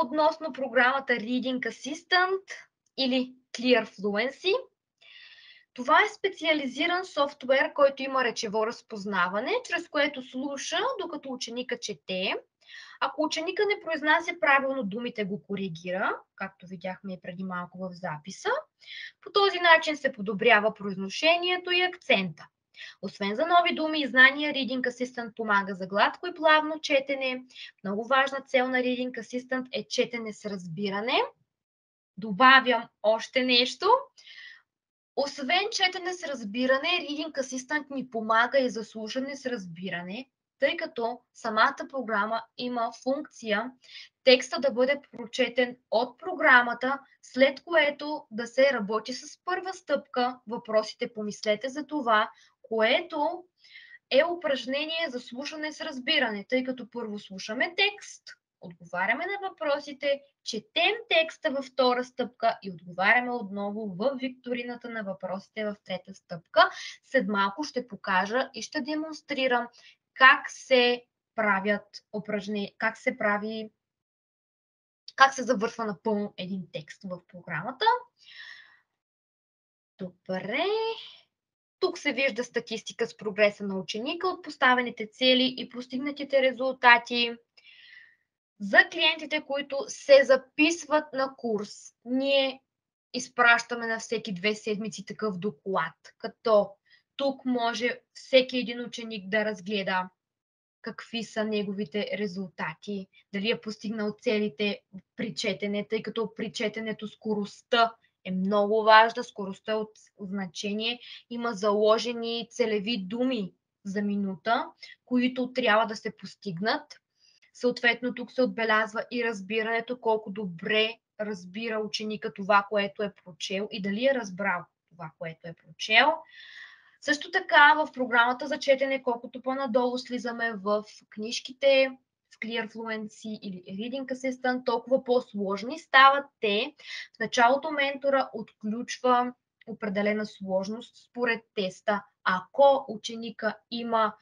относно програмата Reading Assistant или Clear Fluency. Това е специализиран софтуер, който има речево разпознаване, чрез което слуша, докато ученика чете. Ако ученика не произнася правилно думите, го коригира, както видяхме и преди малко в записа. По този начин се подобрява произношението и акцента. Освен за нови думи и знания, Reading Assistant помага за гладко и плавно четене. Много важна цел на Reading Assistant е четене с разбиране. Добавям още нещо. Освен четене с разбиране, Reading Assistant ни помага и за слушане с разбиране, тъй като самата програма има функция текста да бъде прочетен от програмата, след което да се работи с първа стъпка. Въпросите помислете за това, което е упражнение за слушане с разбиране, тъй като първо слушаме текст, отговаряме на въпросите, четем текста във втора стъпка и отговаряме отново в викторината на въпросите в трета стъпка. След малко ще покажа и ще демонстрирам как се правят упражнения, как се завършва напълно един текст в програмата. Добре. Тук се вижда статистика с прогреса на ученика от поставените цели и постигнатите резултати. За клиентите, които се записват на курс, ние изпращаме на всеки 2 седмици такъв доклад, като тук може всеки един ученик да разгледа какви са неговите резултати, дали е постигнал целите при четене, тъй като при четенето скоростта е много важна, скоростта е от значение. Има заложени целеви думи за минута, които трябва да се постигнат. Съответно, тук се отбелязва и разбирането, колко добре разбира ученика това, което е прочел и дали е разбрал това, което е прочел. Също така в програмата за четене, колкото по-надолу слизаме в книжките, в Clear Fluency или Reading Assistant, толкова по-сложни стават те. В началото ментора отключва определена сложност според теста. Ако ученика има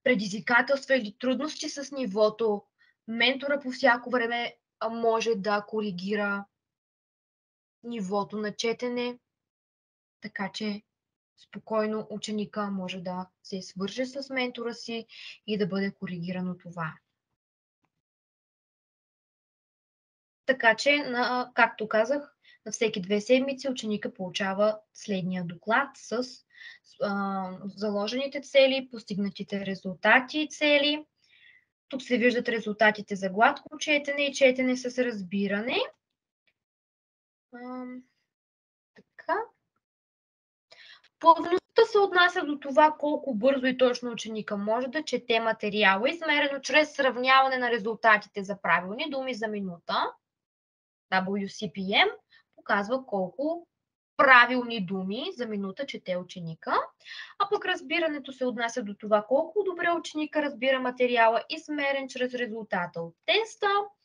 предизвикателства или трудности с нивото, ментора по всяко време може да коригира нивото на четене, така че спокойно ученика може да се свърже с ментора си и да бъде коригирано това. Така че, както казах, на всеки 2 седмици ученика получава следния доклад с заложените цели, постигнатите резултати и цели. Тук се виждат резултатите за гладко четене и четене с разбиране. Така. Плавността се отнася до това колко бързо и точно ученика може да чете материала, измерено чрез сравняване на резултатите за правилни думи за минута. WCPM показва колко правилни думи за минута чете ученика, а пък разбирането се отнася до това колко добре ученика разбира материала, измерен чрез резултата от теста.